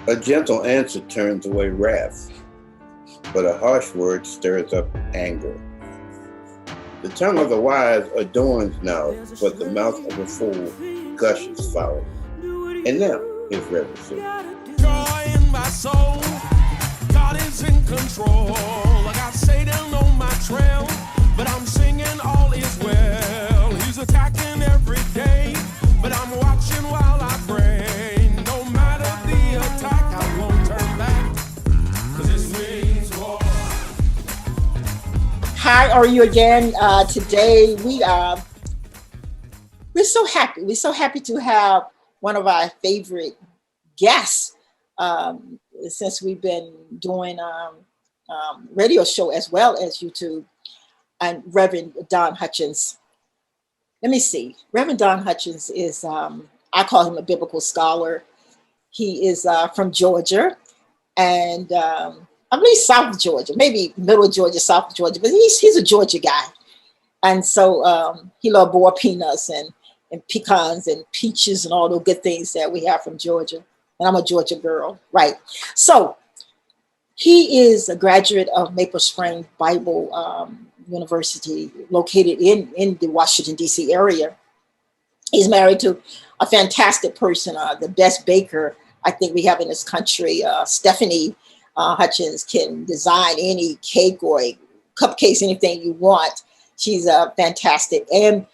A gentle answer turns away wrath, but a harsh word stirs up anger. The tongue of the wise adorns knowledge, but the mouth of a fool gushes folly. And now, here's Reverend Sue. Joy in my soul, God is in control. I got Satan on my trail, but I'm singing all is well. He's attacking every day, but I'm watching while I pray. No matter the attack, I won't turn back, 'cause this means war. How are you again? Today we're so happy. We're so happy to have one of our favorite guests since we've been doing radio show as well as YouTube, and Reverend Don Hutchins. Let me see. Reverend Don Hutchins is I call him a biblical scholar. He is from Georgia, and I believe South Georgia, maybe middle Georgia, South Georgia, but he's a Georgia guy. And so he loves boiled peanuts and pecans and peaches and all those good things that we have from Georgia. And I'm a Georgia girl, right? So he is a graduate of Maple Spring Bible University, located in the Washington, D.C. area. He's married to a fantastic person, the best baker I think we have in this country. Stephanie Hutchins can design any cake or cupcakes, anything you want. She's fantastic. And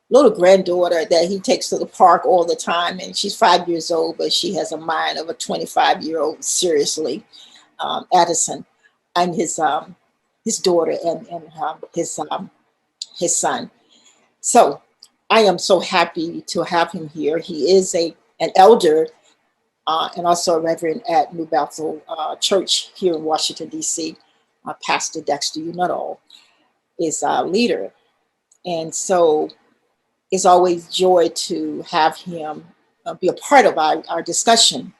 little granddaughter that he takes to the park all the time. And she's 5 years old, but she has a mind of a 25-year-old, seriously, Addison, and his daughter and his son. So I am so happy to have him here. He is an elder and also a reverend at New Bethel Church here in Washington, D.C. Pastor Dexter Unutall is our leader. And so it's always joy to have him be a part of our discussion.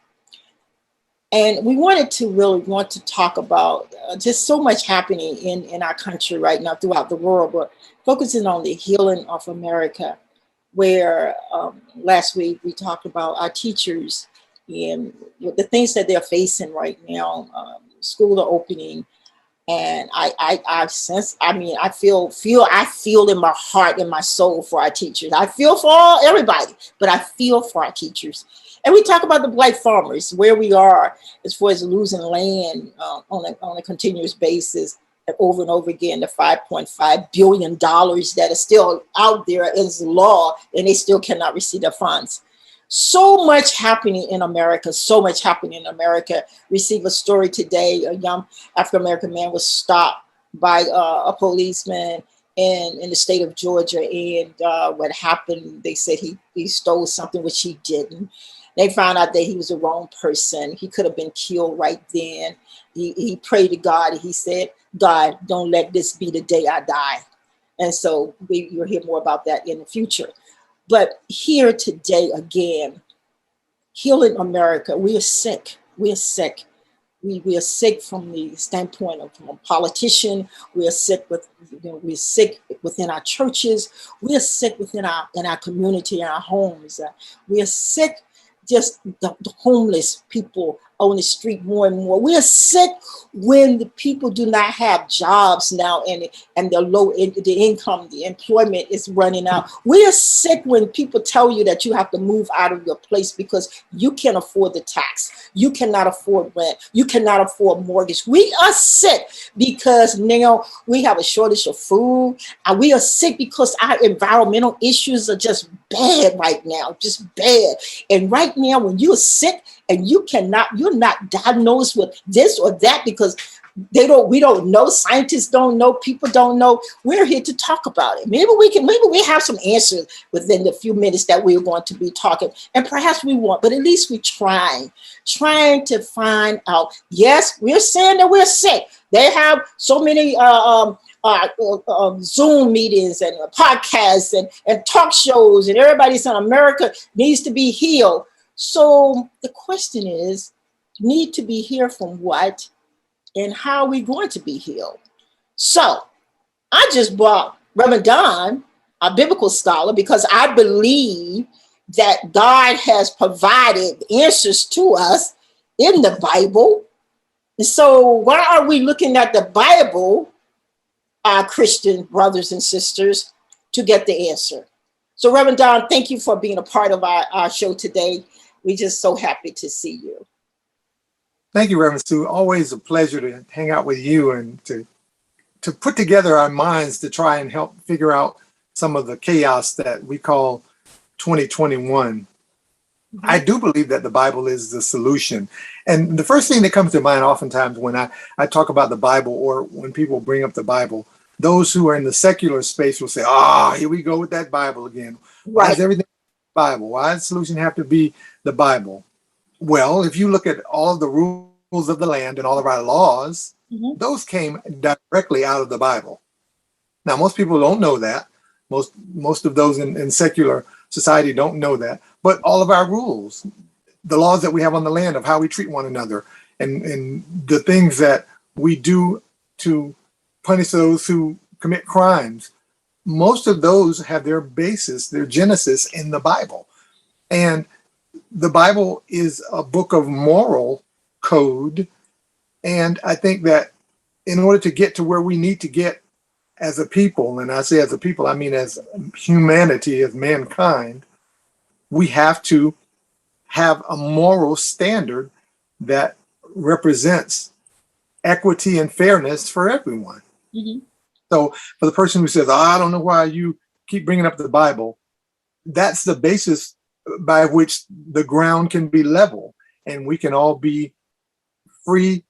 And we want to talk about just so much happening in our country right now, throughout the world, but focusing on the healing of America, where last week we talked about our teachers and the things that they're facing right now. School are opening, and I feel in my heart, in my soul for our teachers. I feel for everybody, but I feel for our teachers. And we talk about the black farmers, where we are as far as losing land on a continuous basis, and over again, the $5.5 billion that are still out there as law, and they still cannot receive their funds. So much happening in America, Received a story today, a young African-American man was stopped by a policeman in the state of Georgia. And what happened, they said he stole something, which he didn't. They found out that he was the wrong person. He could have been killed right then. He prayed to God. He said, God, don't let this be the day I die. And so you'll hear more about that in the future. But here today again, healing America, we are sick. We are sick. We are sick from the standpoint of from a politician. We are sick we're sick within our churches. We are sick in our community, in our homes. We are sick. Just the homeless people on the street more and more. We are sick when the people do not have jobs now, and the income, the employment is running out. We are sick when people tell you that you have to move out of your place because you can't afford the tax. You cannot afford rent. You cannot afford mortgage. We are sick because now we have a shortage of food, and we are sick because our environmental issues are just bad right now, just bad. And right now, when you're sick and you're not diagnosed with this or that because we don't know, scientists don't know, people don't know. We're here to talk about it. Maybe we have some answers within the few minutes that we're going to be talking, and perhaps we won't, but at least we're trying to find out. Yes, we're saying that we're sick. They have so many Zoom meetings and podcasts and talk shows, and everybody saying America needs to be healed. So the question is, need to be healed from what, and how are we going to be healed? So I just brought Reverend Don, a biblical scholar, because I believe that God has provided answers to us in the Bible. So why are we looking at the Bible, our Christian brothers and sisters, to get the answer? So Reverend Don, thank you for being a part of our show today. We're just so happy to see you. Thank you, Reverend Sue. Always a pleasure to hang out with you and to put together our minds to try and help figure out some of the chaos that we call 2021. I do believe that the Bible is the solution. And the first thing that comes to mind oftentimes when I talk about the Bible, or when people bring up the Bible, those who are in the secular space will say, here we go with that Bible again. Why is everything Bible? Why does the solution have to be the Bible? Well, if you look at all of the rules of the land and all of our laws, those came directly out of the Bible. Now, most people don't know that. Most of those in secular society don't know that. But all of our rules, the laws that we have on the land of how we treat one another, and the things that we do to punish those who commit crimes, most of those have their basis, their genesis in the Bible. And the Bible is a book of moral code. And I think that in order to get to where we need to get as a people, and I say as a people, I mean as humanity, as mankind, we have to have a moral standard that represents equity and fairness for everyone. So for the person who says, I don't know why you keep bringing up the Bible, that's the basis by which the ground can be level and we can all be free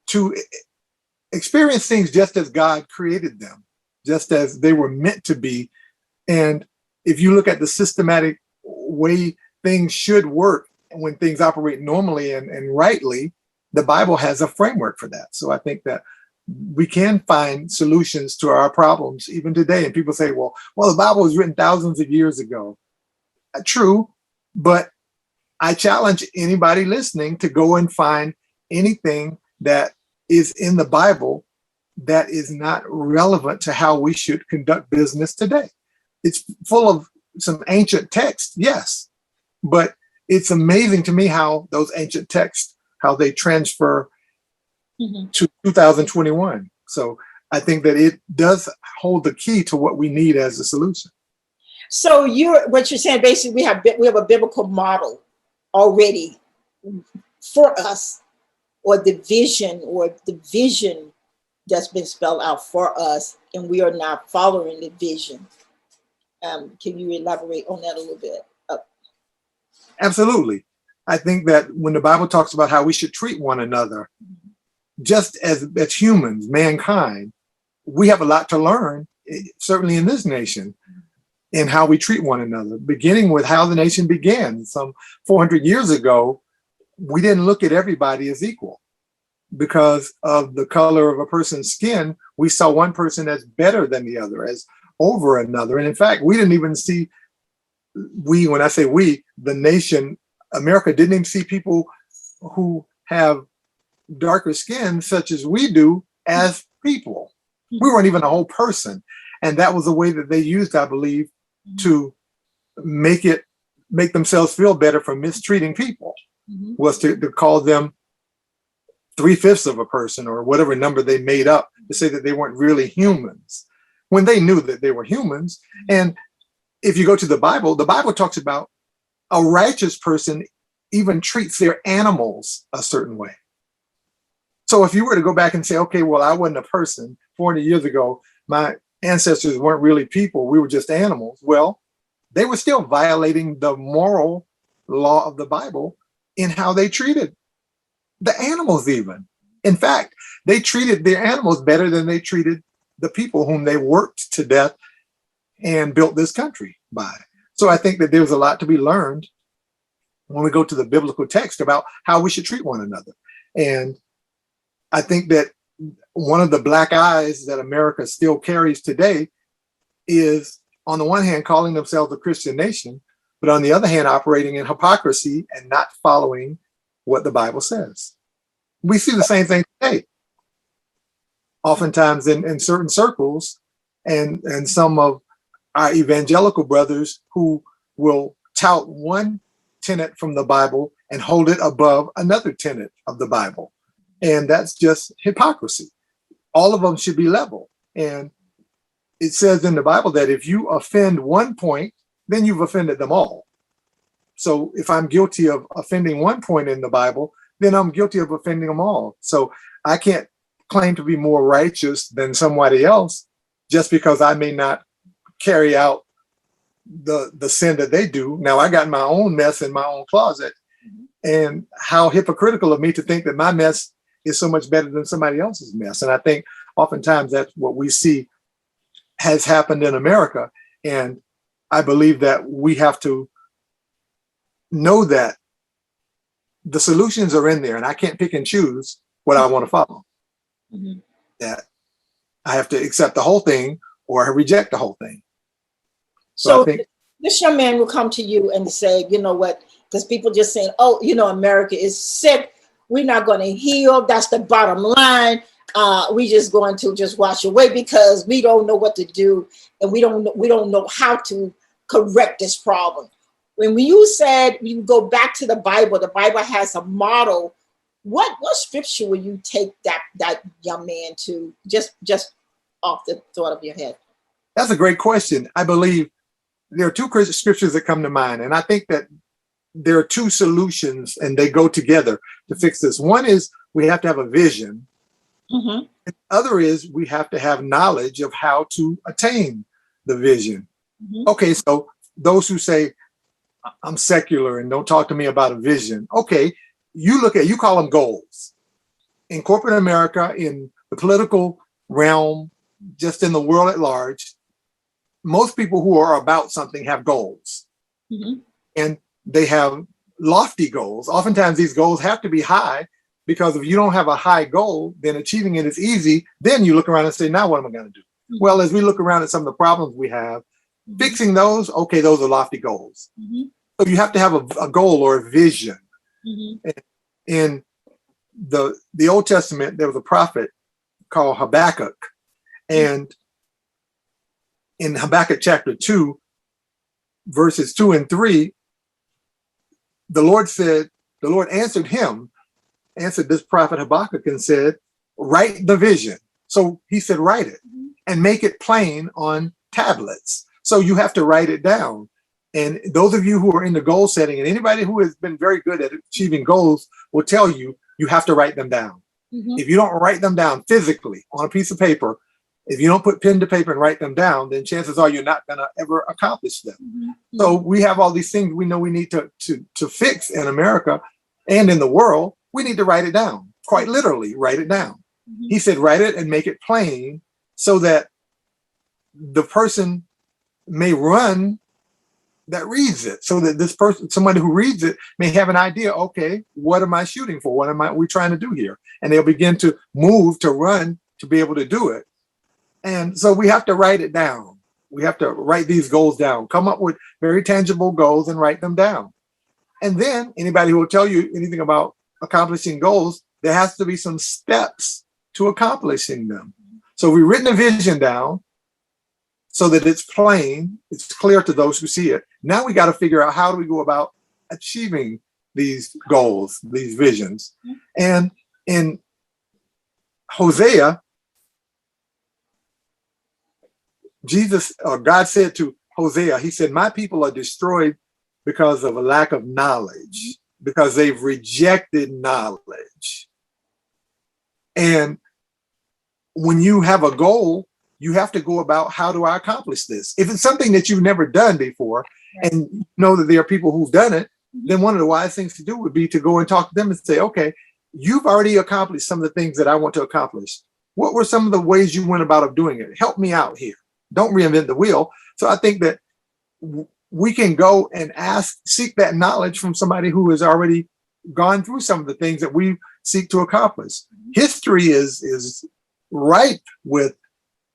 to experience things just as God created them, just as they were meant to be. And if you look at the systematic way things should work when things operate normally and rightly, the Bible has a framework for that. So I think that we can find solutions to our problems even today. And people say, well, the Bible was written thousands of years ago. True, but I challenge anybody listening to go and find anything that is in the Bible that is not relevant to how we should conduct business today. It's full of some ancient texts, yes, but it's amazing to me how those ancient texts, how they transfer to 2021. So I think that it does hold the key to what we need as a solution. So what you're saying, basically, we have a biblical model already for us, or the vision that's been spelled out for us, and we are not following the vision. Can you elaborate on that a little bit? Absolutely. I think that when the Bible talks about how we should treat one another, just as humans, mankind, we have a lot to learn, certainly in this nation, in how we treat one another, beginning with how the nation began. Some 400 years ago, we didn't look at everybody as equal. Because of the color of a person's skin, we saw one person as better than the other, as over another. And in fact, we didn't even see, when I say we, the nation, America, didn't even see people who have darker skin, such as we do, as people. We weren't even a whole person. And that was the way that they used, I believe, to make themselves feel better for mistreating people, was to call them 3/5 of a person, or whatever number they made up, to say that they weren't really humans, when they knew that they were humans. And if you go to the Bible talks about a righteous person even treats their animals a certain way. So if you were to go back and say, okay, well, I wasn't a person 400 years ago, my ancestors weren't really people, we were just animals. Well, they were still violating the moral law of the Bible in how they treated the animals even. In fact, they treated their animals better than they treated the people whom they worked to death and built this country by. So I think that there's a lot to be learned when we go to the biblical text about how we should treat one another. And I think that one of the black eyes that America still carries today is, on the one hand, calling themselves a Christian nation, but on the other hand, operating in hypocrisy and not following what the Bible says. We see the same thing today, oftentimes in certain circles, and some of our evangelical brothers who will tout one tenet from the Bible and hold it above another tenet of the Bible. And that's just hypocrisy. All of them should be level. And it says in the Bible that if you offend one point, then you've offended them all. So if I'm guilty of offending one point in the Bible, then I'm guilty of offending them all. So I can't claim to be more righteous than somebody else just because I may not carry out the sin that they do. Now I got my own mess in my own closet. And how hypocritical of me to think that my mess is so much better than somebody else's mess. And I think oftentimes that's what we see has happened in America. And I believe that we have to know that the solutions are in there, and I can't pick and choose what I want to follow. Mhm. That I have to accept the whole thing or reject the whole thing. So I think this young man will come to you and say, you know what, because people just saying, oh, you know, America is sick. We're not going to heal. That's the bottom line. We just going to just wash away because we don't know what to do. And we don't know how to correct this problem. When you said you go back to the Bible has a model. What scripture will you take that young man to just off the thought of your head? that's a great question. I believe there are two scriptures that come to mind. And I think that there are two solutions and they go together to fix this. One is we have to have a vision. Mm-hmm. And the other is we have to have knowledge of how to attain the vision. Mm-hmm. Okay, so those who say, I'm secular and don't talk to me about a vision. Okay, you call them goals. In corporate America, in the political realm, just in the world at large, most people who are about something have goals. Mm-hmm. And they have lofty goals. Oftentimes these goals have to be high, because if you don't have a high goal, then achieving it is easy. Then you look around and say, now what am I going to do? Mm-hmm. Well, as we look around at some of the problems we have, mm-hmm. fixing those, okay, those are lofty goals. Mm-hmm. So you have to have a goal or a vision. Mm-hmm. In the Old Testament, there was a prophet called Habakkuk. And in Habakkuk chapter 2, verses 2 and 3, the Lord answered this prophet Habakkuk and said, write the vision. So he said, write it and make it plain on tablets. So you have to write it down. And those of you who are in the goal setting, and anybody who has been very good at achieving goals will tell you, you have to write them down. Mm-hmm. If you don't write them down physically on a piece of paper, if you don't put pen to paper and write them down, then chances are you're not going to ever accomplish them. Mm-hmm. So we have all these things we know we need to fix in America and in the world. We need to write it down, quite literally write it down. Mm-hmm. He said, write it and make it plain so that the person may run that reads it, so that this person, somebody who reads it, may have an idea, okay, what am I shooting for? What am we trying to do here? And they'll begin to move, to run, to be able to do it. And so we have to write it down. We have to write these goals down, come up with very tangible goals and write them down. And then anybody who will tell you anything about accomplishing goals, there has to be some steps to accomplishing them. So we've written a vision down so that it's plain, it's clear to those who see it. Now we got to figure out, how do we go about achieving these goals, these visions? And in Hosea, God said to Hosea, he said, my people are destroyed because of a lack of knowledge, because they've rejected knowledge. And when you have a goal, you have to go about, how do I accomplish this? If it's something that you've never done before, right, and you know that there are people who've done it, then one of the wise things to do would be to go and talk to them and say, okay, you've already accomplished some of the things that I want to accomplish. What were some of the ways you went about of doing it? Help me out here. Don't reinvent the wheel. So I think that we can go and seek that knowledge from somebody who has already gone through some of the things that we seek to accomplish. History is ripe with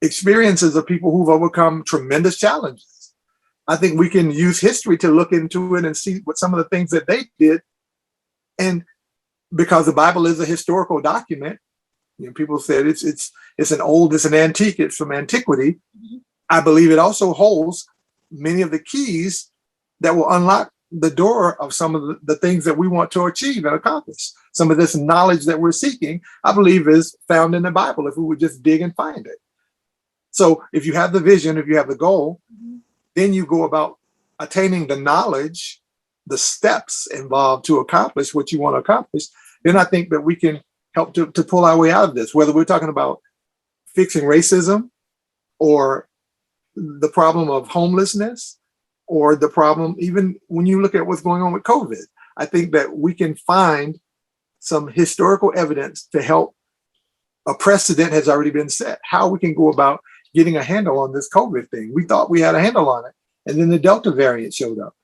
experiences of people who've overcome tremendous challenges. I think we can use history to look into it and see what some of the things that they did. And because the Bible is a historical document, you know, people said it's an antique, it's from antiquity. Mm-hmm. I believe it also holds many of the keys that will unlock the door of some of the things that we want to achieve and accomplish. Some of this knowledge that we're seeking, I believe, is found in the Bible if we would just dig and find it. So if you have the vision, if you have the goal, then you go about attaining the knowledge, the steps involved to accomplish what you want to accomplish. Then I think that we can help to pull our way out of this, whether we're talking about fixing racism or the problem of homelessness or the problem, even when you look at what's going on with COVID. I think that we can find some historical evidence to help. A precedent has already been set, how we can go about getting a handle on this COVID thing. We thought we had a handle on it, and then the Delta variant showed up.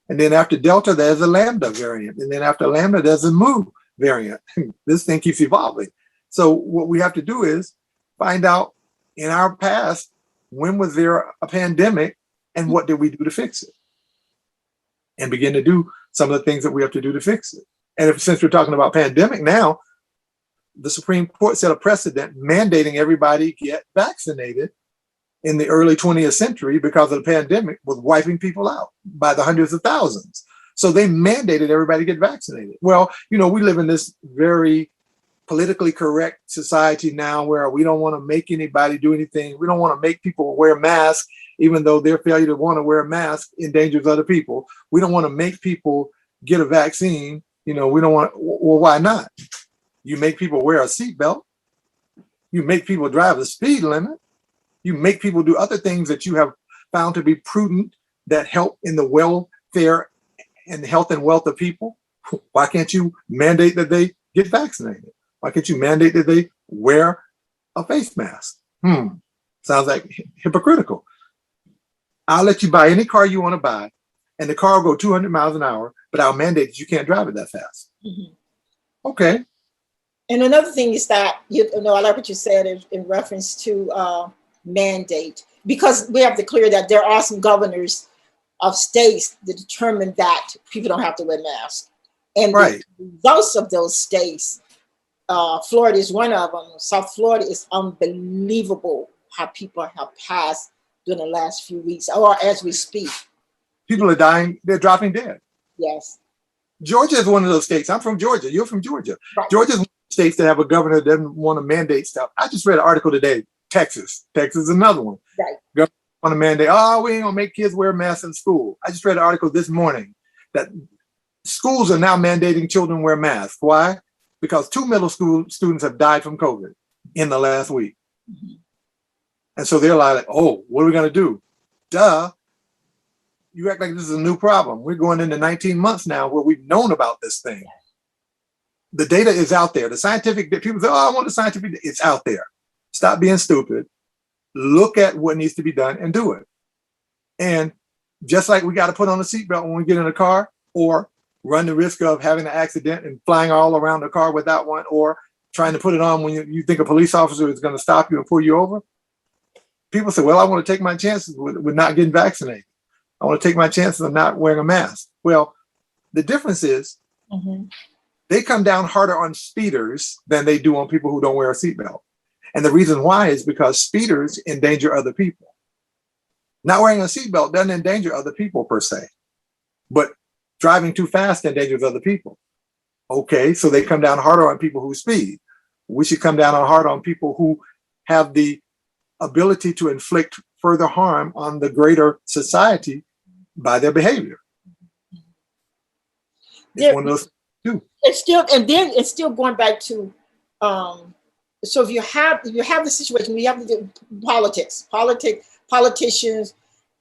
And then after Delta, there's a Lambda variant. And then after Lambda, there's a Mu variant. This thing keeps evolving. So what we have to do is find out in our past, when was there a pandemic and what did we do to fix it? And begin to do some of the things that we have to do to fix it. And since we're talking about pandemic now, the Supreme Court set a precedent mandating everybody get vaccinated in the early 20th century because of the pandemic was wiping people out by the hundreds of thousands. So they mandated everybody get vaccinated. Well, we live in this very politically correct society now where we don't want to make anybody do anything. We don't want to make people wear masks, even though their failure to want to wear a mask endangers other people. We don't want to make people get a vaccine. We don't want, well, why not? You make people wear a seatbelt. You make people drive the speed limit. You make people do other things that you have found to be prudent that help in the welfare and health and wealth of people. Why can't you mandate that they get vaccinated? Why can't you mandate that they wear a face mask? Sounds like hypocritical. I'll let you buy any car you want to buy, and the car will go 200 miles an hour, but I'll mandate that you can't drive it that fast. Mm-hmm. Okay. And another thing is that, I like what you said in reference to mandate, because we have to clear that there are some governors of states that determine that people don't have to wear masks. And right. The results of those states, Florida is one of them. South Florida is unbelievable how people have passed during the last few weeks, or as we speak. People are dying, they're dropping dead. Yes. Georgia is one of those states. I'm from Georgia. You're from Georgia. Right. Georgia is one of the states that have a governor that doesn't want to mandate stuff. I just read an article today. Texas is another one. Right. Government want to mandate, we ain't gonna make kids wear masks in school. I just read an article this morning that schools are now mandating children wear masks. Why? Because 2 middle school students have died from COVID in the last week. Mm-hmm. And so they're like, what are we gonna do? Duh. You act like this is a new problem. We're going into 19 months now where we've known about this thing. The data is out there. The scientific, people say, I want the scientific, it's out there. Stop being stupid. Look at what needs to be done and do it. And just like we got to put on a seatbelt when we get in a car, or run the risk of having an accident and flying all around the car without one, or trying to put it on when you think a police officer is going to stop you and pull you over. People say, I want to take my chances with not getting vaccinated. I want to take my chances of not wearing a mask. Well, the difference is they come down harder on speeders than they do on people who don't wear a seatbelt. And the reason why is because speeders endanger other people. Not wearing a seatbelt doesn't endanger other people per se, but driving too fast endangers other people. Okay, so they come down harder on people who speed. We should come down harder on people who have the ability to inflict further harm on the greater society by their behavior. It's one of those two. It's still going back to so if you have the situation, you have the politicians,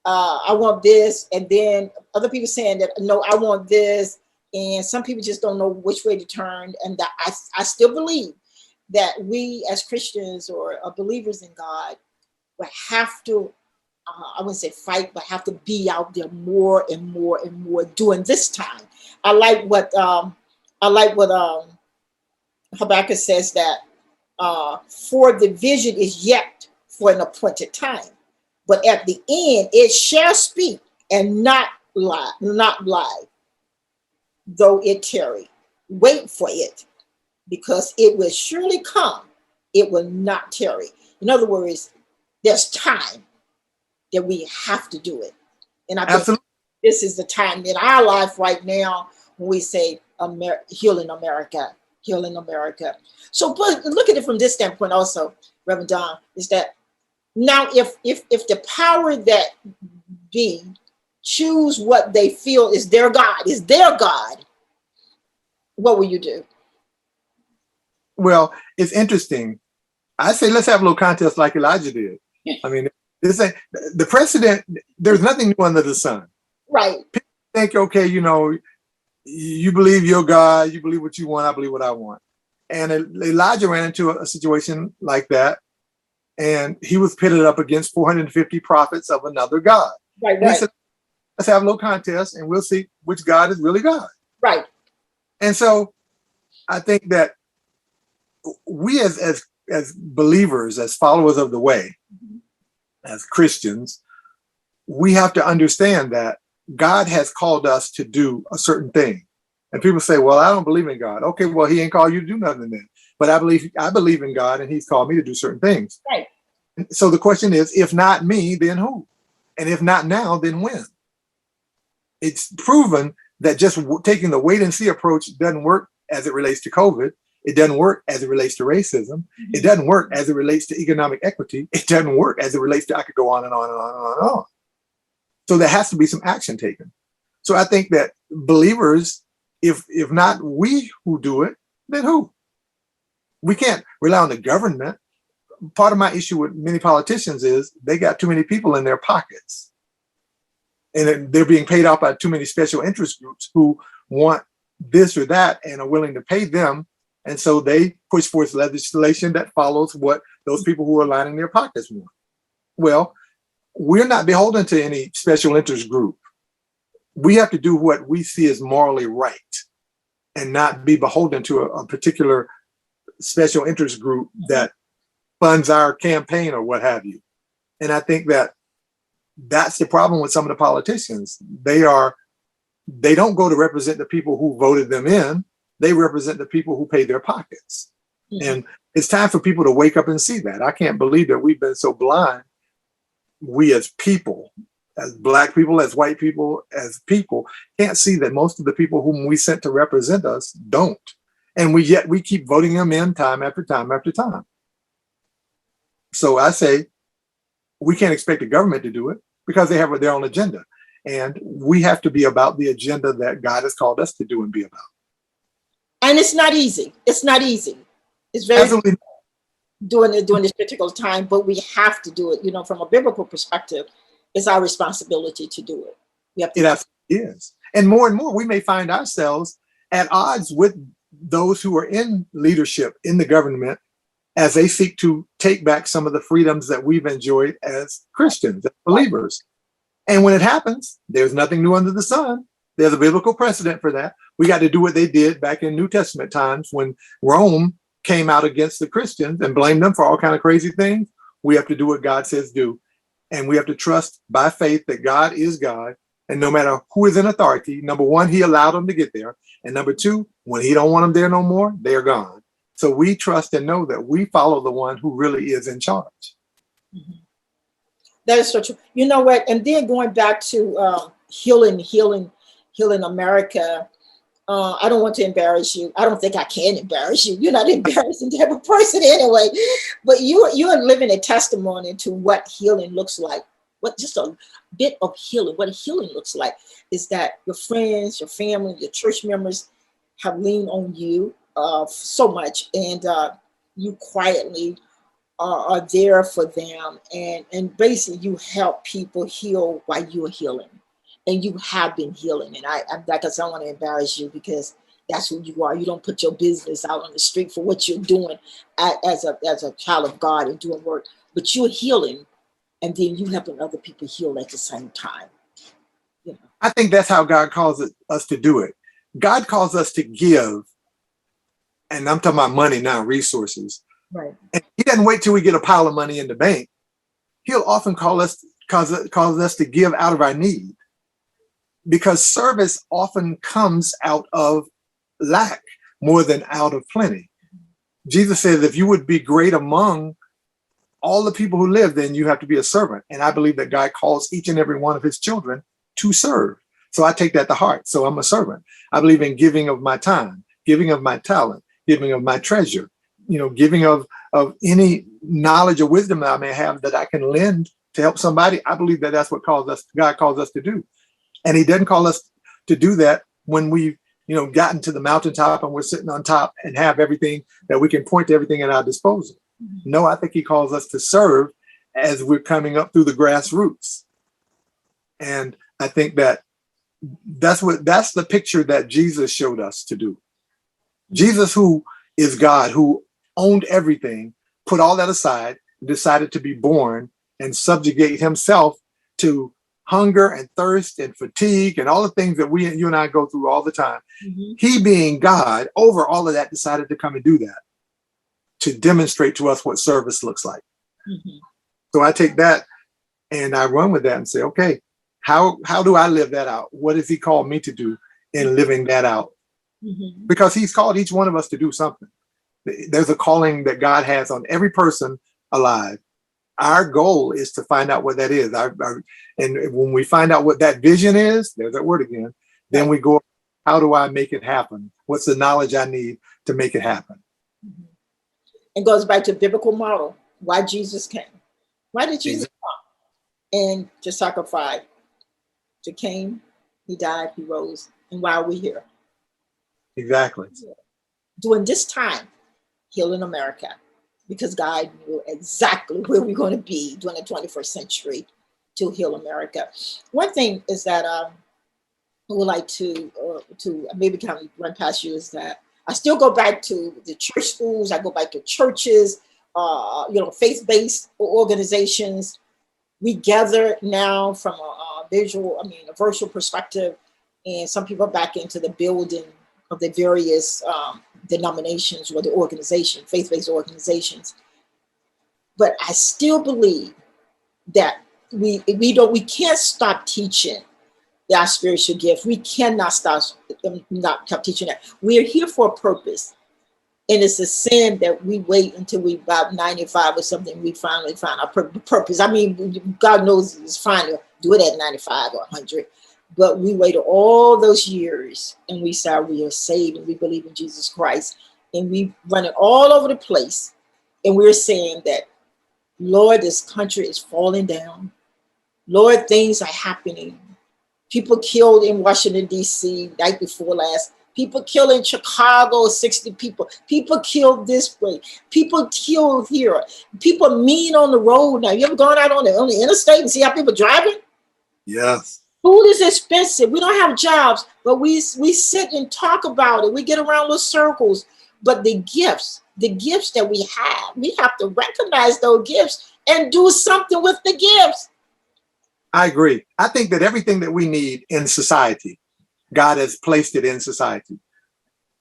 I want this, and then other people saying that no, I want this, and some people just don't know which way to turn. And that I still believe that we as Christians or believers in God will have to, I wouldn't say fight, but have to be out there more and more and more during this time. I like what Habakkuk says, that for the vision is yet for an appointed time, but at the end it shall speak and not lie, though it tarry. Wait for it, because it will surely come. It will not tarry. In other words, there's time that we have to do it. And I think this is the time in our life right now when we say healing America, healing America. So look at it from this standpoint also, Reverend Don, is that now if the power that be choose what they feel is their God, what will you do? Well, it's interesting. I say let's have a little contest like Elijah did. I mean, this ain't the precedent. There's nothing new under the sun. Right. People think, okay, you believe your God, you believe what you want, I believe what I want. And Elijah ran into a situation like that, and he was pitted up against 450 prophets of another God. Right. He said, let's have a little contest, and we'll see which God is really God. Right. And so, I think that we as believers, as followers of the way, as Christians, we have to understand that God has called us to do a certain thing. And people say, well, I don't believe in God. Okay, well, he ain't called you to do nothing then. But I believe in God, and he's called me to do certain things. Right. So the question is, if not me, then who? And if not now, then when? It's proven that just taking the wait and see approach doesn't work as it relates to COVID. It doesn't work as it relates to racism. It doesn't work as it relates to economic equity. It doesn't work as it relates to, I could go on and on and on and on and on. So there has to be some action taken. So I think that believers, if not we who do it, then who? We can't rely on the government. Part of my issue with many politicians is they got too many people in their pockets. And they're being paid off by too many special interest groups who want this or that and are willing to pay them. And so they push forth legislation that follows what those people who are lining their pockets want. Well, we're not beholden to any special interest group. We have to do what we see as morally right and not be beholden to a particular special interest group that funds our campaign or what have you. And I think that that's the problem with some of the politicians. They don't go to represent the people who voted them in. They represent the people who pay their pockets. Mm-hmm. And it's time for people to wake up and see that. I can't believe that we've been so blind. We as people, as Black people, as white people, as people, can't see that most of the people whom we sent to represent us don't. And yet we keep voting them in time after time after time. So I say we can't expect the government to do it because they have their own agenda. And we have to be about the agenda that God has called us to do and be about. And it's not easy. It's not easy. It's very Absolutely. During this particular time, but we have to do it. From a biblical perspective, it's our responsibility to do it. We have to. It absolutely is. And more, we may find ourselves at odds with those who are in leadership in the government as they seek to take back some of the freedoms that we've enjoyed as Christians, as believers. And when it happens, there's nothing new under the sun. There's a biblical precedent for that. We got to do what they did back in New Testament times when Rome came out against the Christians and blamed them for all kind of crazy things. We have to do what God says do. And we have to trust by faith that God is God. And no matter who is in authority, number one, he allowed them to get there. And number two, when he don't want them there no more, they're gone. So we trust and know that we follow the one who really is in charge. Mm-hmm. That is so true. You know what? And then going back to healing America, I don't want to embarrass you. I don't think I can embarrass you. You're not embarrassing type of person anyway. But you are living a testimony to what healing looks like. What just a bit of healing. What healing looks like is that your friends, your family, your church members have leaned on you so much, and you quietly are there for them, and basically you help people heal while you're healing. And you have been healing. And I don't want to embarrass you because that's who you are. You don't put your business out on the street for what you're doing as a child of God and doing work, but you're healing, and then you helping other people heal at the same time. I think that's how God calls us to do it. God calls us to give, and I'm talking about money now, resources. Right. And he doesn't wait till we get a pile of money in the bank. He'll often cause us to give out of our need. Because service often comes out of lack more than out of plenty. Jesus says, if you would be great among all the people who live, then you have to be a servant. And I believe that God calls each and every one of his children to serve. So I take that to heart. So I'm a servant. I believe in giving of my time, giving of my talent, giving of my treasure, giving of any knowledge or wisdom that I may have that I can lend to help somebody. I believe that that's what God calls us to do. And he didn't call us to do that when we've, gotten to the mountaintop and we're sitting on top and have everything that we can point to everything at our disposal. No, I think he calls us to serve as we're coming up through the grassroots. And I think that that's the picture that Jesus showed us to do. Jesus, who is God, who owned everything, put all that aside, decided to be born and subjugate himself to hunger and thirst and fatigue and all the things that you and I go through all the time. Mm-hmm. He, being God, over all of that, decided to come and do that to demonstrate to us what service looks like. Mm-hmm. So I take that and I run with that and say, okay, how do I live that out? What does he call me to do in living that out? Mm-hmm. Because he's called each one of us to do something. There's a calling that God has on every person alive. Our goal is to find out what that is. And when we find out what that vision is, there's that word again, then we go, how do I make it happen? What's the knowledge I need to make it happen? Mm-hmm. It goes back to biblical model. Why Jesus came. Why did Jesus come? And to sacrifice. He came, he died, he rose. And why are we here? Exactly. During this time, healing America, because God knew exactly where we're going to be during the 21st century to heal America. One thing is that I would like to maybe kind of run past you is that I still go back to the church schools. I go back to churches, faith-based organizations. We gather now from a virtual perspective, and some people are back into the building of the various denominations or the organization, faith-based organizations. But I still believe that we can't stop teaching our spiritual gift. We cannot stop teaching that. We are here for a purpose. And it's a sin that we wait until we about 95 or something, we finally find our purpose. I mean, God knows it's fine to do it at 95 or 100. But we waited all those years and we said we are saved and we believe in Jesus Christ. And we run it all over the place. And we're saying that, Lord, this country is falling down. Lord, things are happening. People killed in Washington, D.C. night before last. People killed in Chicago, 60 people. People killed this way. People killed here. People mean on the road now. You ever gone out on the interstate and see how people driving? Yes. Food is expensive. We don't have jobs, but we sit and talk about it. We get around little circles. But the gifts that we have to recognize those gifts and do something with the gifts. I agree. I think that everything that we need in society, God has placed it in society.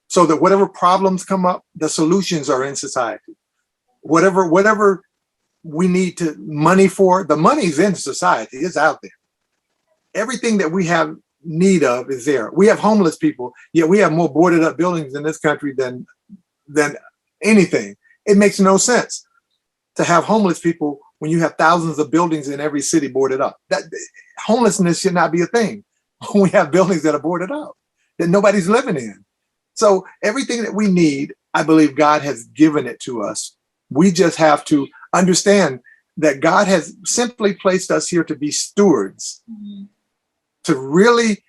So that whatever problems come up, the solutions are in society. Whatever we need money for, the money's in society. It's out there. Everything that we have need of is there. We have homeless people, yet we have more boarded up buildings in this country than anything. It makes no sense to have homeless people when you have thousands of buildings in every city boarded up. That homelessness should not be a thing. We have buildings that are boarded up that nobody's living in. So everything that we need, I believe God has given it to us. We just have to understand that God has simply placed us here to be stewards, to really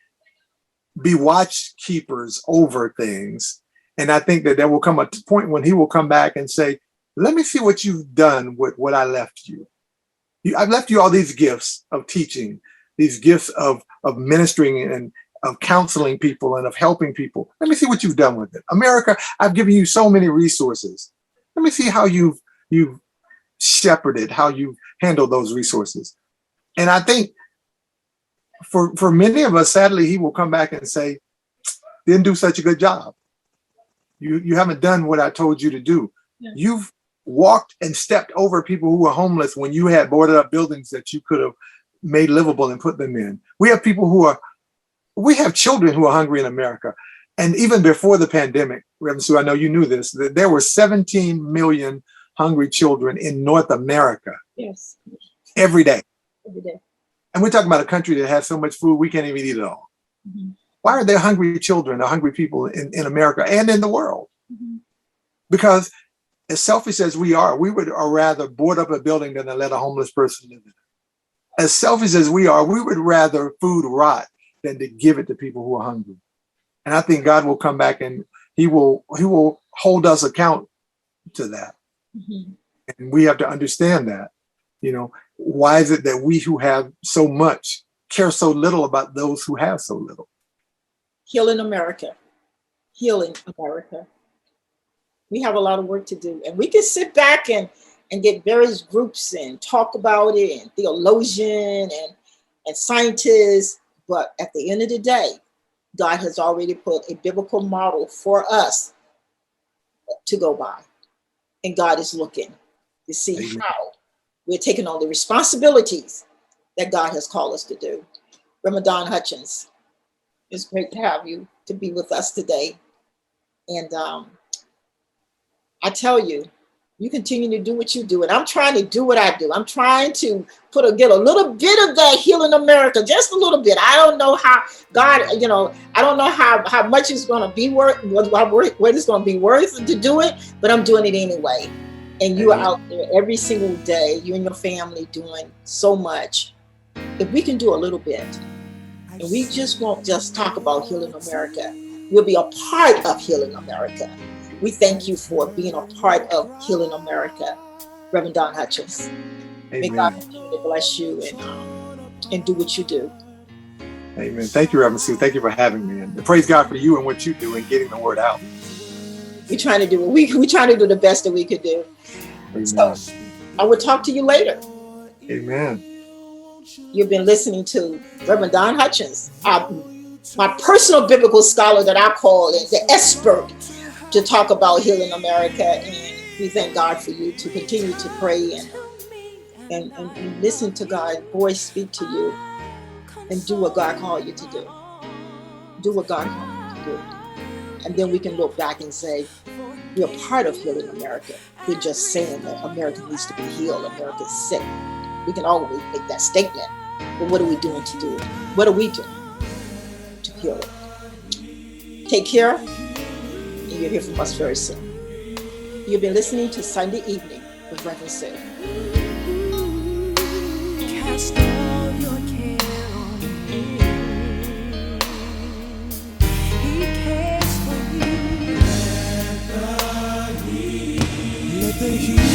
be watch keepers over things. And I think that there will come a point when he will come back and say, let me see what you've done with what I left you. I've left you all these gifts of teaching, these gifts of ministering and of counseling people and of helping people. Let me see what you've done with it. America, I've given you so many resources. Let me see how you've shepherded, how you've handled those resources. And I think for many of us, sadly, he will come back and say, didn't do such a good job. You haven't done what I told you to do. Yeah. You've walked and stepped over people who were homeless when you had boarded up buildings that you could have made livable and put them in. We have we have children who are hungry in America. And even before the pandemic, Reverend Sue, I know you knew this, that there were 17 million hungry children in North America. Yes. Every day. Every day. And we're talking about a country that has so much food, we can't even eat it all. Mhm. Why are there hungry children or hungry people in America and in the world? Mhm. Because as selfish as we are, we would rather board up a building than to let a homeless person live in it. As selfish as we are, we would rather food rot than to give it to people who are hungry. And I think God will come back and he will hold us account to that. Mhm. And we have to understand that, you know, why is it that we who have so much care so little about those who have so little? Healing America. Healing America. We have a lot of work to do. And we can sit back and get various groups and talk about it, and theologian and scientists. But at the end of the day, God has already put a biblical model for us to go by. And God is looking to see Amen. how we're taking on the responsibilities that God has called us to do. Reverend Don Hutchins, it's great to have you to be with us today. And I tell you, you continue to do what you do. And I'm trying to do what I do. I'm trying to get a little bit of that Healing America, just a little bit. I don't know how God, I don't know how much it's going to be worth, what it's going to be worth to do it, but I'm doing it anyway. And you are out there every single day, you and your family doing so much. If we can do a little bit, and we just won't just talk about Healing America, we'll be a part of Healing America. We thank you for being a part of Healing America, Reverend Don Hutchins. Amen. May God continue to bless you and do what you do. Amen. Thank you, Reverend Sue. Thank you for having me. And praise God for you and what you do and getting the word out. We're trying to do it. We're trying to do the best that we could do. Amen. So I will talk to you later. Amen. You've been listening to Reverend Don Hutchins, my personal biblical scholar that I call it, the expert, to talk about Healing America. And we thank God for you to continue to pray and listen to God's voice speak to you and do what God called you to do. Do what God called you to do. And then we can look back and say, we're part of Healing America. We're just saying that America needs to be healed. America's sick. We can always make that statement. But what are we doing to do it? What are we doing to heal it? Take care. And you'll hear from us very soon. You've been listening to Sunday Evening with Reverend Sue. Cast all your care on Him. He cares for you. Let the heat